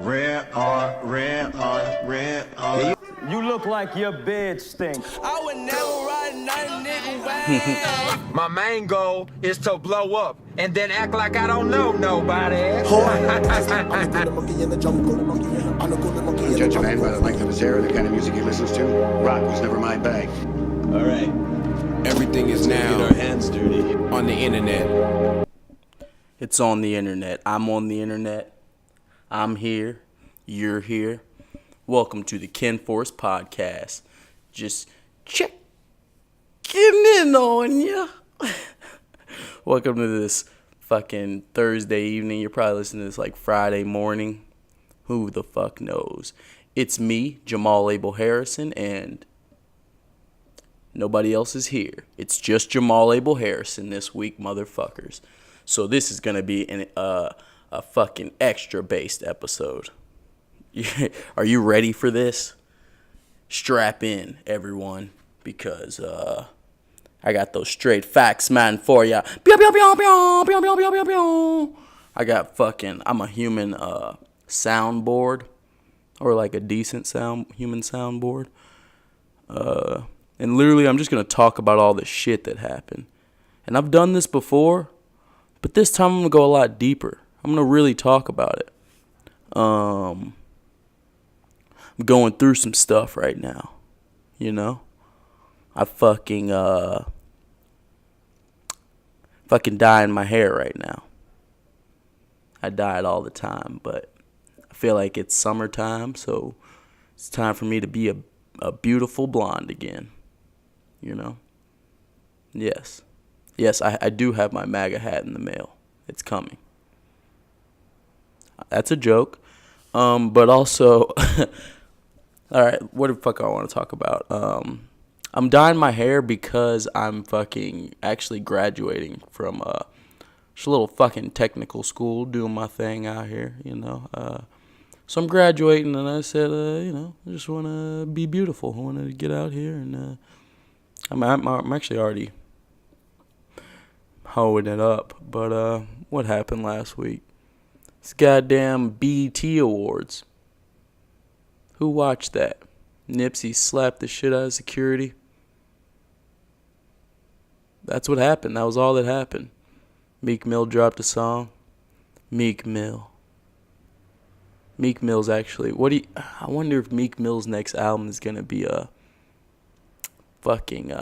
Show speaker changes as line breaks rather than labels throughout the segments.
You look like your bed stinks.
I would never ride another nigga wave.
My main goal is to blow up and then act like I don't know nobody.
Judge a man by the length of his hair or the kind of music he listens to. Rock was never my bag.
All right.
Everything is now
Get our hands dirty.
on the internet.
It's on the internet. I'm on the internet. I'm here. You're here. Welcome to the Kenforce podcast. Just checking in on ya. Welcome to this fucking Thursday evening. You're probably listening to this like Friday morning. Who the fuck knows? It's me, Jamal Abel Harrison, and nobody else is here. It's just Jamal Abel Harrison this week, motherfuckers. So this is gonna be a fucking extra based episode. Are you ready for this? Strap in, everyone, because I got those straight facts, man, for ya. I got fucking. I'm a human soundboard, or like a decent human soundboard. And literally, I'm just gonna talk about all the shit that happened. And I've done this before, but this time I'm gonna go a lot deeper. I'm gonna really talk about it. I'm going through some stuff right now, you know? I fucking dyeing my hair right now. I dye it all the time, but I feel like it's summertime, so it's time for me to be a beautiful blonde again, you know? Yes, I do have my MAGA hat in the mail. It's coming. That's a joke, but also... All right, what the fuck I want to talk about? I'm dyeing my hair because I'm fucking actually graduating from just a little fucking technical school, doing my thing out here, you know. So I'm graduating, and I said, I just want to be beautiful. I want to get out here, and I'm actually already hoeing it up. But what happened last week? This goddamn BET Awards. Who watched that? Nipsey slapped the shit out of security. That's what happened. That was all that happened. Meek Mill dropped a song. Meek Mill. Meek Mill's actually... I wonder if Meek Mill's next album is going to be a fucking...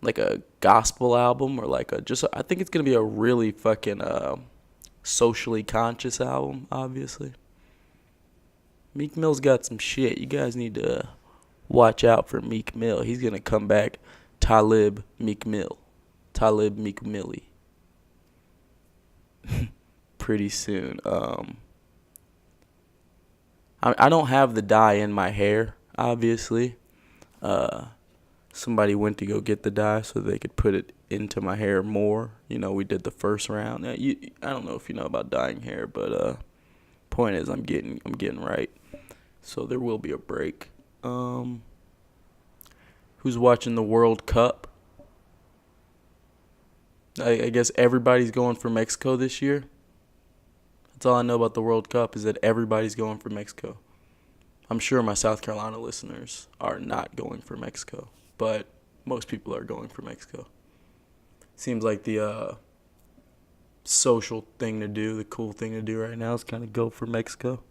like a gospel album or like a... I think it's going to be a really fucking socially conscious album, obviously. Meek Mill's got some shit. You guys need to watch out for Meek Mill. He's going to come back Talib Meek Mill. Talib Meek Millie. Pretty soon. I don't have the dye in my hair, obviously. Somebody went to go get the dye so they could put it into my hair more. You know, we did the first round. I don't know if you know about dyeing hair, but point is I'm getting right. So there will be a break. Who's watching the World Cup? I guess everybody's going for Mexico this year. That's all I know about the World Cup is that everybody's going for Mexico. I'm sure my South Carolina listeners are not going for Mexico, but most people are going for Mexico. Seems like the social thing to do, the cool thing to do right now is kind of go for Mexico.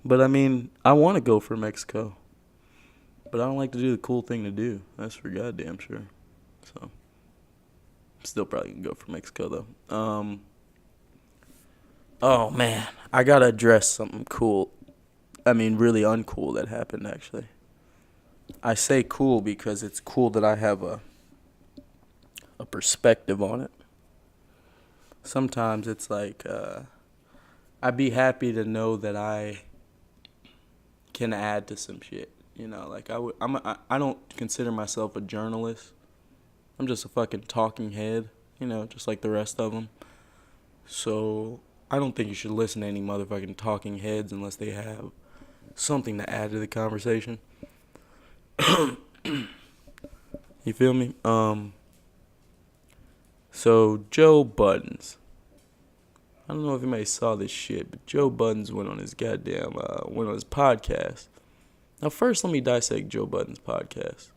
But I mean, I want to go for Mexico. But I don't like to do the cool thing to do. That's for goddamn sure. So, I'm still probably going to go for Mexico, though. Oh, man. I got to address something cool. I mean, really uncool that happened, actually. I say cool because it's cool that I have a perspective on it. Sometimes it's like, I'd be happy to know that I can add to some shit, you know, like I don't consider myself a journalist. I'm just a fucking talking head, you know, just like the rest of them. So I don't think you should listen to any motherfucking talking heads unless they have something to add to the conversation. You feel me? So Joe Buttons. I don't know if anybody saw this shit, but Joe Budden went on his podcast. Now, first, let me dissect Joe Budden's podcast.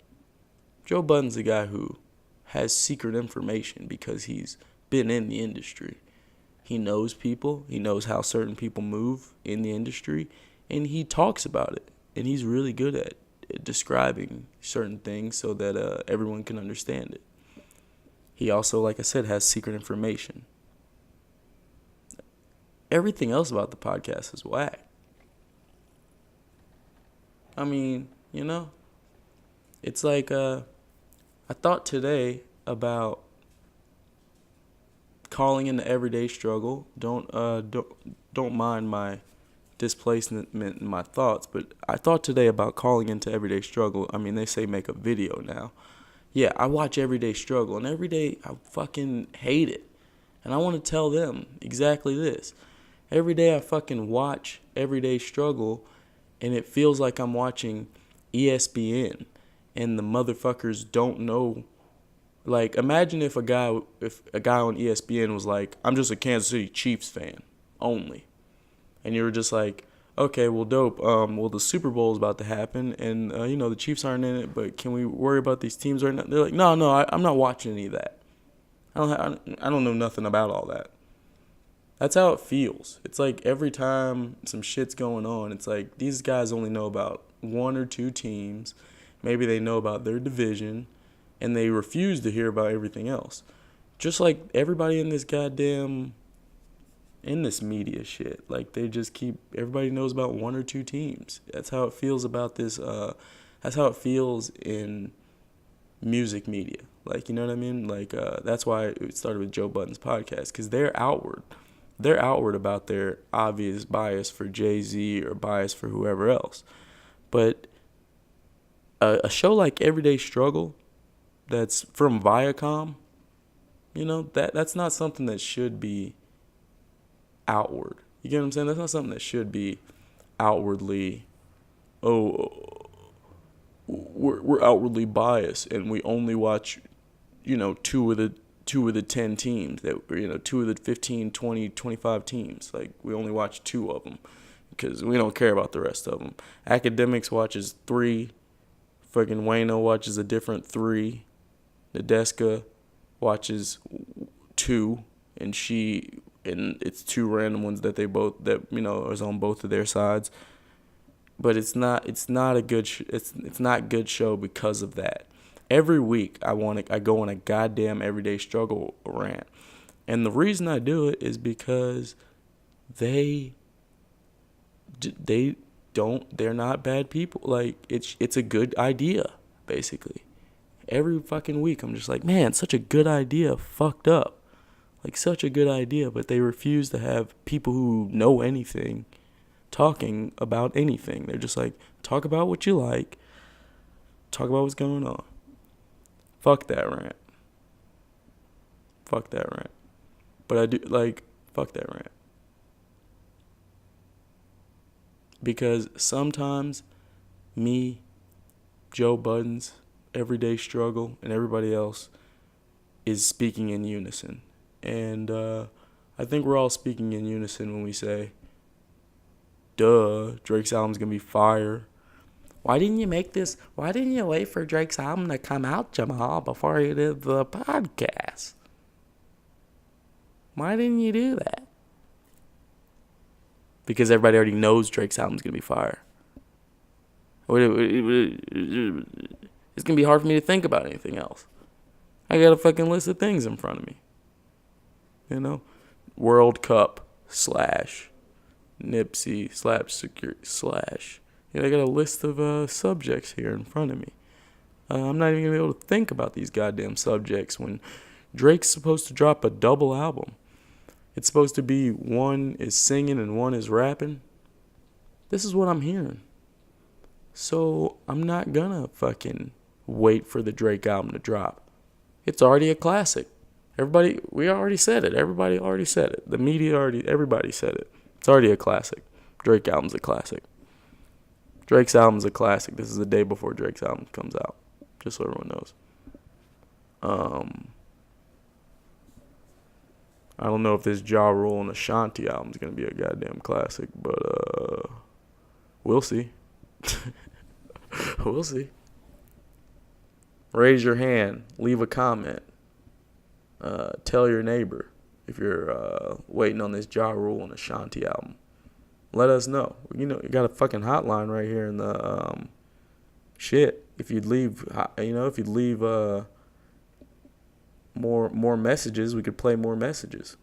Joe Budden's a guy who has secret information because he's been in the industry. He knows people. He knows how certain people move in the industry, and he talks about it. And he's really good at describing certain things so that everyone can understand it. He also, like I said, has secret information. Everything else about the podcast is whack. I mean, it's like I thought today about calling in the everyday struggle. Don't mind my displacement in my thoughts, but I thought today about calling into everyday struggle. I mean, they say make a video now. Yeah, I watch Everyday Struggle, and every day I fucking hate it. And I want to tell them exactly this. Every day I fucking watch Everyday Struggle, and it feels like I'm watching ESPN, and the motherfuckers don't know. Like, imagine if a guy on ESPN was like, I'm just a Kansas City Chiefs fan only. And you were just like, okay, well, dope. Well, the Super Bowl is about to happen, and, the Chiefs aren't in it, but can we worry about these teams right now? They're like, no, I'm not watching any of that. I don't know nothing about all that. That's how it feels. It's like every time some shit's going on, it's like these guys only know about one or two teams. Maybe they know about their division, and they refuse to hear about everything else. Just like everybody in this media shit. Like, they just everybody knows about one or two teams. That's how it feels about this, that's how it feels in music media. Like, you know what I mean? Like, that's why it started with Joe Budden's podcast, because they're outward about their obvious bias for Jay-Z or bias for whoever else. But a show like Everyday Struggle that's from Viacom, that's not something that should be outward. You get what I'm saying? That's not something that should be outwardly, we're outwardly biased and we only watch, two of the 10 teams that, two of the 15, 20, 25 teams. Like, we only watch two of them because we don't care about the rest of them. Academics watches 3. Fucking Wayno watches a different 3. Nadeska watches 2, and it's 2 random ones that is on both of their sides. But it's not a good it's not good show because of that. Every week I go on a goddamn Everyday Struggle rant. And the reason I do it is because they're not bad people. Like, it's a good idea, basically. Every fucking week I'm just like, man, such a good idea fucked up. Like, such a good idea, but they refuse to have people who know anything talking about anything. They're just like, talk about what you like. Talk about what's going on. Fuck that rant. Fuck that rant. But I do, fuck that rant. Because sometimes me, Joe Budden's Everyday Struggle, and everybody else is speaking in unison. And I think we're all speaking in unison when we say, duh, Drake's album's gonna be fire. Why didn't you wait for Drake's album to come out, Jamal, before you did the podcast? Why didn't you do that? Because everybody already knows Drake's album's gonna be fire. It's gonna be hard for me to think about anything else. I got a fucking list of things in front of me. World Cup / Nipsey / I got a list of subjects here in front of me. I'm not even going to be able to think about these goddamn subjects when Drake's supposed to drop a double album. It's supposed to be one is singing and one is rapping. This is what I'm hearing. So I'm not going to fucking wait for the Drake album to drop. It's already a classic. We already said it. Everybody already said it. The media everybody said it. It's already a classic. Drake album's a classic. Drake's album's a classic. This is the day before Drake's album comes out. Just so everyone knows. I don't know if this Ja Rule and Ashanti album is going to be a goddamn classic, but we'll see. We'll see. Raise your hand. Leave a comment. Tell your neighbor if you're waiting on this Ja Rule and Ashanti album. Let us know. You know, you got a fucking hotline right here in the shit. If you'd leave, more messages, we could play more messages.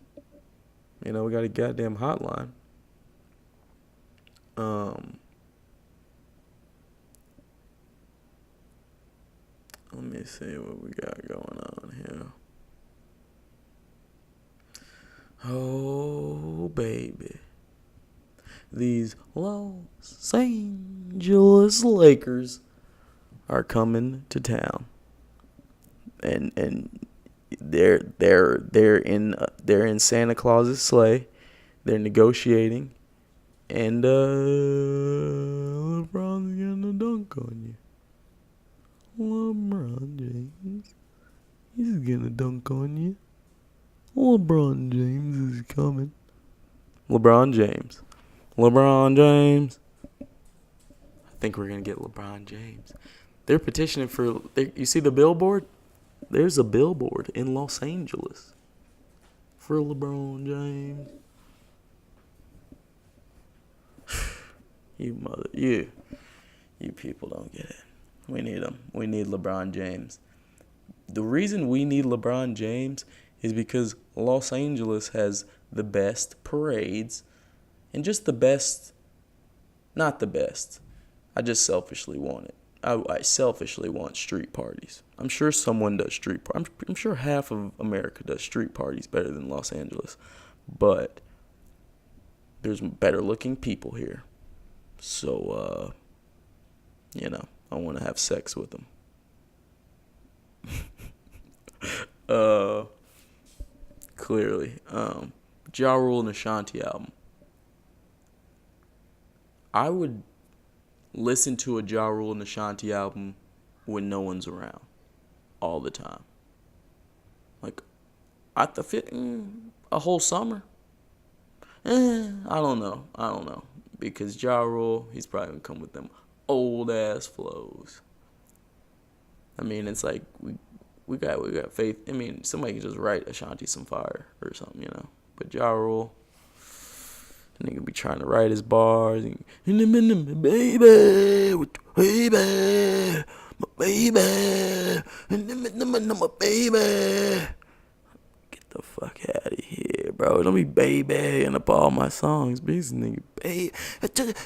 You know, we got a goddamn hotline. Let me see what we got going on here. Oh, baby. These Los Angeles Lakers are coming to town. And they're in Santa Claus's sleigh. They're negotiating, and LeBron's gonna dunk on you. LeBron James, he's gonna dunk on you. LeBron James is coming. LeBron James. I think we're gonna get LeBron James. They're petitioning for. You see the billboard? There's a billboard in Los Angeles for LeBron James. You people don't get it. We need him. We need LeBron James. The reason we need LeBron James is because Los Angeles has the best parades and just the best, not the best. I just selfishly want it. I selfishly want street parties. I'm sure someone does street parties. I'm sure half of America does street parties better than Los Angeles. But there's better looking people here. So, I want to have sex with them. Clearly. Ja Rule and Ashanti album. I would listen to a Ja Rule and Ashanti album when no one's around all the time. Like, at the a whole summer? I don't know. Because Ja Rule, he's probably going to come with them old-ass flows. I mean, it's like, we got faith. I mean, somebody can just write Ashanti some fire or something, you know. But Ja Rule, the nigga be trying to write his bars. Baby, my baby. Get the fuck out of here, bro. Don't be baby in up all my songs. These nigga, baby.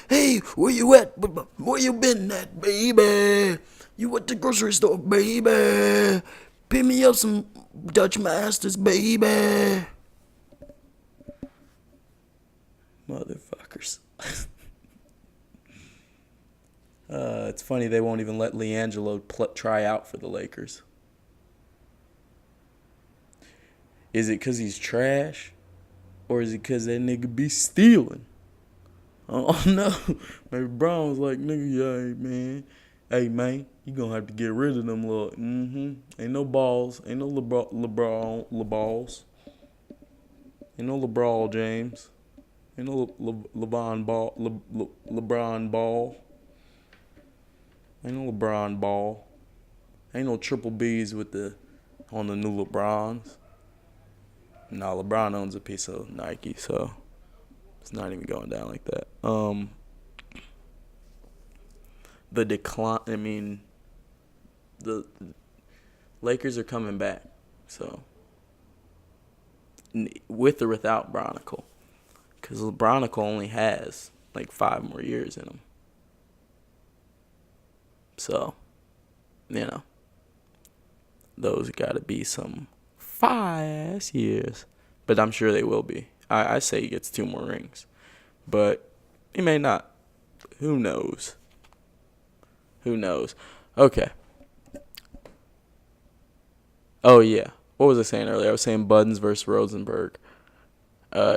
Hey, where you at? Where you been at, baby? You at the grocery store, baby. Pick me up some Dutch Masters, baby. Motherfuckers. It's funny they won't even let LiAngelo try out for the Lakers. Is it because he's trash? Or is it because that nigga be stealing? I don't know. Maybe Brown was like, nigga, hey, man, you gonna have to get rid of them little, Ain't no balls. Ain't no LeBalls. Ain't no LeBron James. Ain't no LeBron Ball. LeBron Ball. Ain't no LeBron Ball. Ain't no triple B's on the new LeBrons. Nah, LeBron owns a piece of Nike, so it's not even going down like that. The decline, the Lakers are coming back, so with or without Bronicle, because Bronicle only has like 5 more years in him. So, those got to be some fire-ass years. But I'm sure they will be. I say he gets 2 more rings. But he may not. Who knows? Okay. Oh, yeah. What was I saying earlier? I was saying Buttons versus Rosenberg.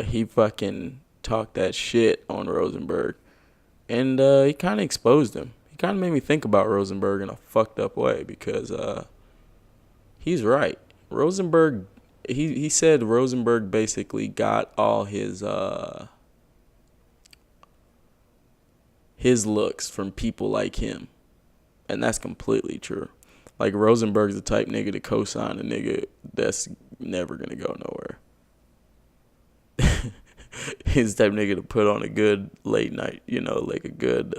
He fucking talked that shit on Rosenberg. And he kind of exposed him. He kind of made me think about Rosenberg in a fucked up way because he's right. Rosenberg he said Rosenberg basically got all his looks from people like him. And that's completely true. Like, Rosenberg's the type nigga to co-sign a nigga that's never gonna go nowhere. He's the type nigga to put on a good late night, like a good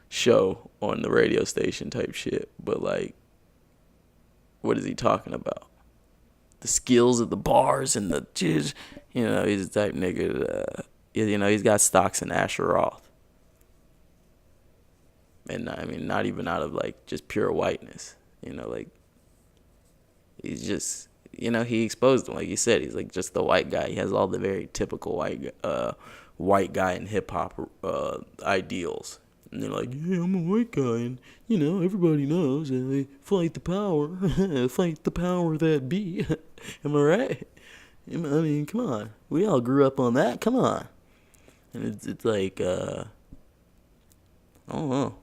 show on the radio station type shit. But, like, what is he talking about? The skills of the bars and the jizz. He's the type nigga he's got stocks in Asher Roth. And, I mean, not even out of, like, just pure whiteness. Like, he's just... he exposed him, like you said. He's like just the white guy. He has all the very typical white guy in hip hop ideals. And they're like, yeah, I'm a white guy, and everybody knows, and they fight the power, fight the power that be. Am I right? I mean, come on, we all grew up on that. Come on, and it's like, I don't know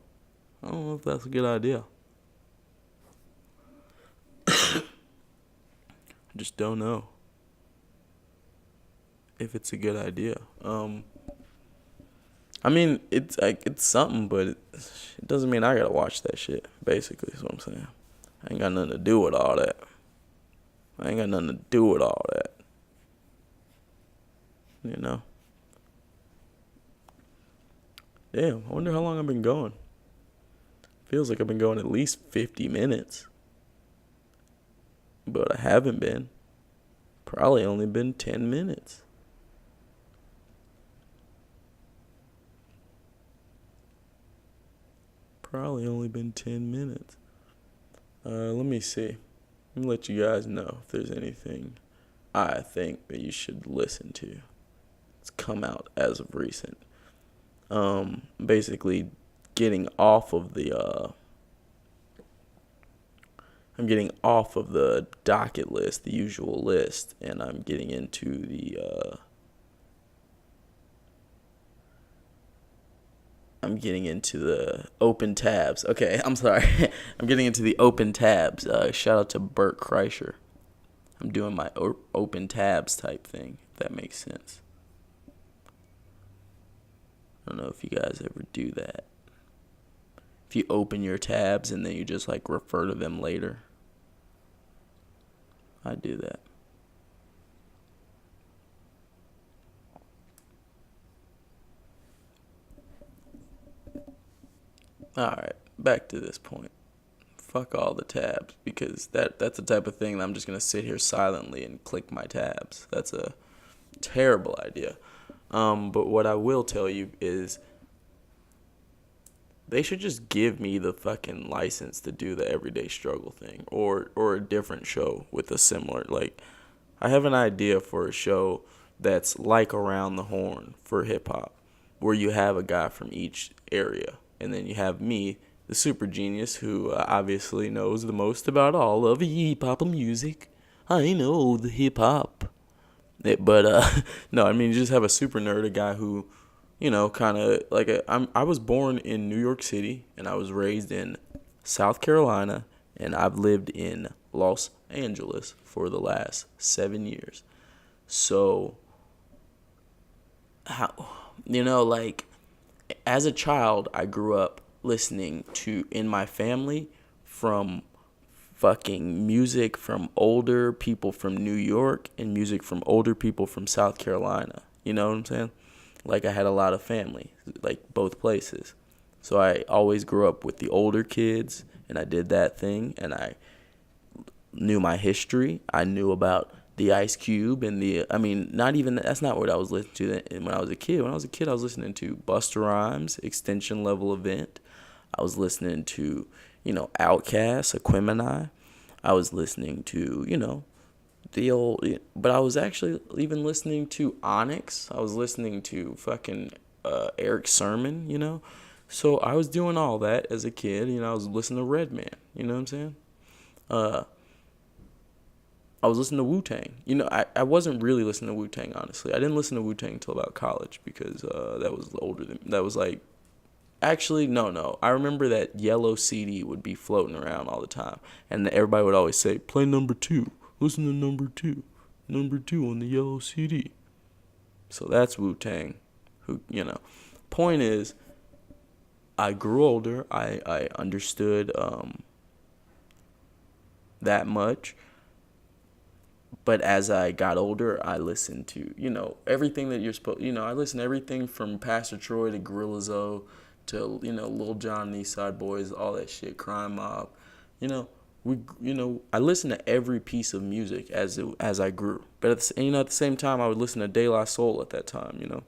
if that's a good idea. Just don't know if it's a good idea. I mean, it's like it's something, but it doesn't mean I gotta watch that shit. Basically, is what I'm saying. I ain't got nothing to do with all that. Damn, I wonder how long I've been going. Feels like I've been going at least 50 minutes. But I haven't been. Probably only been 10 minutes. Let me see. Let me let you guys know if there's anything I think that you should listen to. It's come out as of recent. Basically getting off of the I'm getting off of the docket list, the usual list, and I'm getting into the open tabs. Okay, I'm sorry. I'm getting into the open tabs. Shout out to Bert Kreischer. I'm doing my open tabs type thing, if that makes sense. I don't know if you guys ever do that. If you open your tabs and then you just like refer to them later. I do that. Alright, back to this point. Fuck all the tabs, because that's the type of thing that I'm just going to sit here silently and click my tabs. That's a terrible idea. But what I will tell you is they should just give me the fucking license to do the Everyday Struggle thing, or a different show with a similar, like, I have an idea for a show that's like Around the Horn for hip hop, where you have a guy from each area, and then you have me, the super genius, who obviously knows the most about all of hip hop music. I know the hip hop. But no, I mean, you just have a super nerd, a guy who, kind of like I was born in New York City, and I was raised in South Carolina, and I've lived in Los Angeles for the last 7 years. So, like, as a child, I grew up listening to, in my family, from fucking music from older people from New York and music from older people from South Carolina. You know what I'm saying? Like, I had a lot of family, like, both places. So I always grew up with the older kids, and I did that thing, and I knew my history. I knew about the Ice Cube and that's not what I was listening to when I was a kid. When I was a kid, I was listening to Busta Rhymes, Extension Level Event. I was listening to, Outkast, Aquemini. I was listening to, but I was actually even listening to Onyx. I was listening to fucking Eric Sermon, So I was doing all that as a kid. I was listening to Redman. You know what I'm saying? I was listening to Wu-Tang. I wasn't really listening to Wu-Tang, honestly. I didn't listen to Wu-Tang until about college, because that was older than... That was like... Actually, no. I remember that yellow CD would be floating around all the time, and everybody would always say, play number 2. Listen to number 2. number 2 on the yellow CD. So that's Wu-Tang. Who, point is, I grew older. I understood that much. But as I got older, I listened to, everything that you're supposed, I listened to everything from Pastor Troy to Gorilla Zoe to, Lil Jon and East Side Boys, all that shit, Crime Mob. I listened to every piece of music as I grew. But at the same time, I would listen to De La Soul at that time,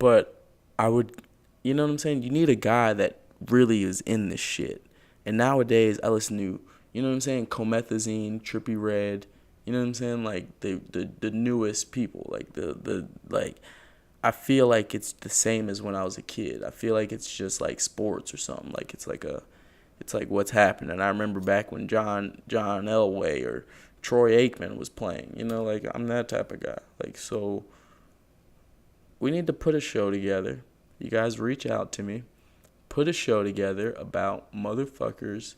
But I would, you know what I'm saying? You need a guy that really is in this shit. And nowadays, I listen to, Comethazine, Trippie Redd, you know what I'm saying? Like the newest people, like I feel like it's the same as when I was a kid. I feel like it's just like sports or something. Like it's like what's happening. I remember back when John Elway or Troy Aikman was playing. Like I'm that type of guy. Like, so we need to put a show together. You guys reach out to me. Put a show together about motherfuckers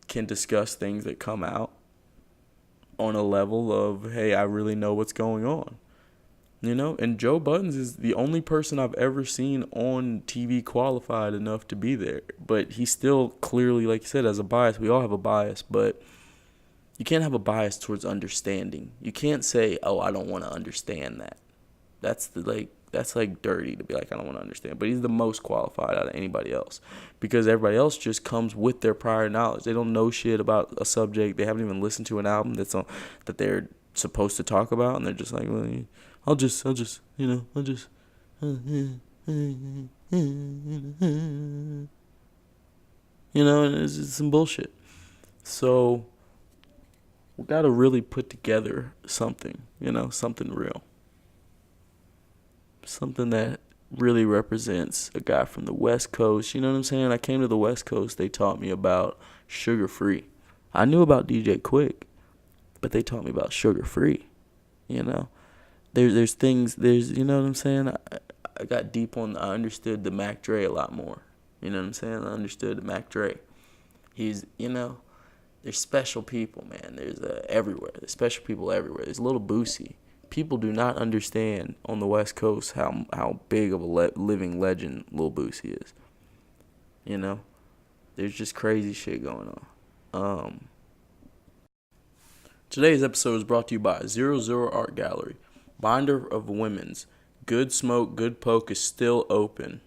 can discuss things that come out on a level of, hey, I really know what's going on. And Joe Buttons is the only person I've ever seen on TV qualified enough to be there. But he still clearly, like you said, has a bias. We all have a bias, but you can't have a bias towards understanding. You can't say, oh, I don't want to understand that. That's dirty to be like, I don't want to understand. But he's the most qualified out of anybody else because everybody else just comes with their prior knowledge. They don't know shit about a subject. They haven't even listened to an album that they're supposed to talk about, and they're just like, well, I'll just. And it's just some bullshit. So we got to really put together something, something real. Something that really represents a guy from the West Coast. You know what I'm saying? I came to the West Coast. They taught me about Sugar Free. I knew about DJ Quick, but they taught me about Sugar Free. There's things, you know what I'm saying? I got deep I understood the Mac Dre a lot more. You know what I'm saying? I understood the Mac Dre. He's, there's special people, man. There's everywhere. There's special people everywhere. There's Little Boosie. People do not understand on the West Coast how big of a living legend Lil Boosie is. There's just crazy shit going on. Today's episode is brought to you by 00 Art Gallery, binder of women's. Good Smoke, Good Poke is still open.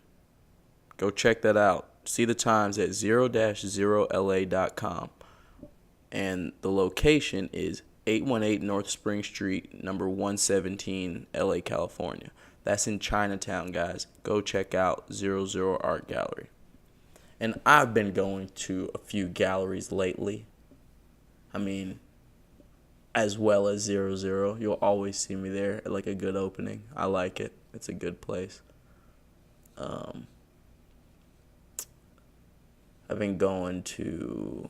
Go check that out. See the times at 0-0la.com. And the location is 818 North Spring Street, number 117, LA, California. That's in Chinatown, guys. Go check out 00 Art Gallery. And I've been going to a few galleries lately. As well as 00. You'll always see me there at like a good opening. I like it. It's a good place. I've been going to...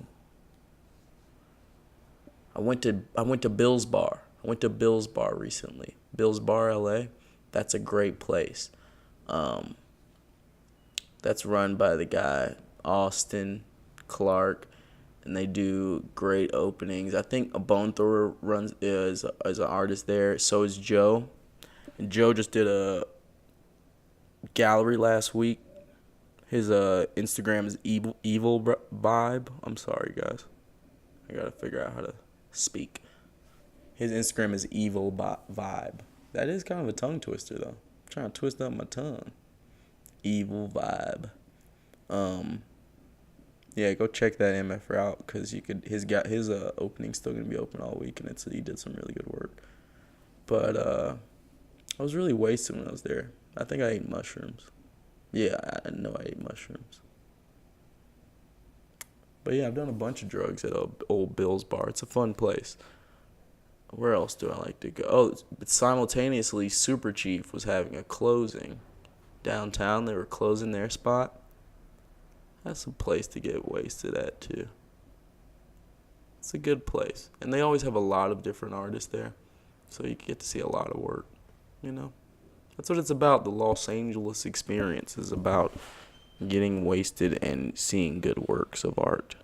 I went to Bill's Bar. I went to Bill's Bar recently. Bill's Bar, LA. That's a great place. That's run by the guy Austin Clark, and they do great openings. I think a Bone Thrower is an artist there. So is Joe. And Joe just did a gallery last week. His Instagram is evil vibe. I'm sorry, guys. I gotta figure out how to speak. His Instagram is evil vibe. That is kind of a tongue twister though. I'm trying to twist up my tongue. Evil vibe. Yeah, go check that MF out because his opening's still gonna be open all week, and he did some really good work. But I was really wasted when I was there. I think I ate mushrooms. Yeah, I know I ate mushrooms. But yeah, I've done a bunch of drugs at old Bill's Bar. It's a fun place. Where else do I like to go? Oh, but simultaneously, Super Chief was having a closing downtown. They were closing their spot. That's a place to get wasted at, too. It's a good place. And they always have a lot of different artists there. So you get to see a lot of work, That's what it's about. The Los Angeles experience is about getting wasted and seeing good works of art.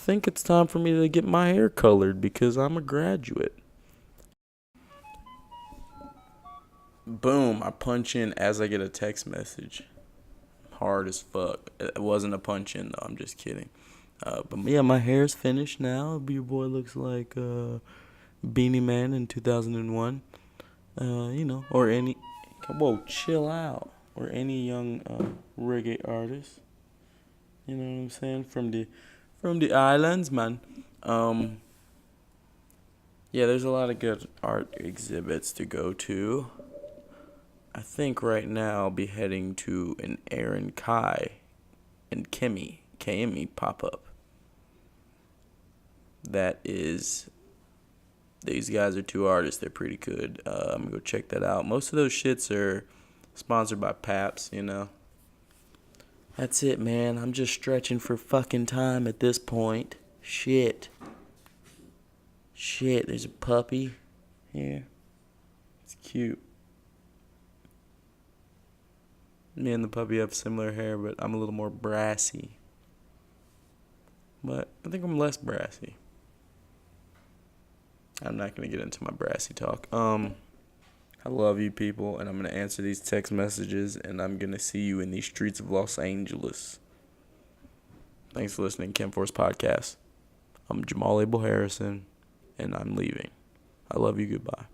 think it's time for me to get my hair colored because I'm a graduate. Boom, I punch in as I get a text message. Hard as fuck. It wasn't a punch in though, I'm just kidding. But yeah, my hair's finished now. Your boy looks like Beanie Man in 2001. Or any... Whoa, chill out. Or any young reggae artist. You know what I'm saying? From the islands, man. Yeah, there's a lot of good art exhibits to go to. I think right now I'll be heading to an Aaron Kai and KME pop-up. That is... These guys are two artists. They're pretty good. I'm going to go check that out. Most of those shits are sponsored by Paps, you know. That's it, man. I'm just stretching for fucking time at this point. Shit, there's a puppy here. It's cute. Me and the puppy have similar hair, but I'm a little more brassy. But I think I'm less brassy. I'm not going to get into my brassy talk. I love you people, and I'm going to answer these text messages, and I'm going to see you in these streets of Los Angeles. Thanks for listening to Kenforce Podcast. I'm Jamal Abel Harrison, and I'm leaving. I love you. Goodbye.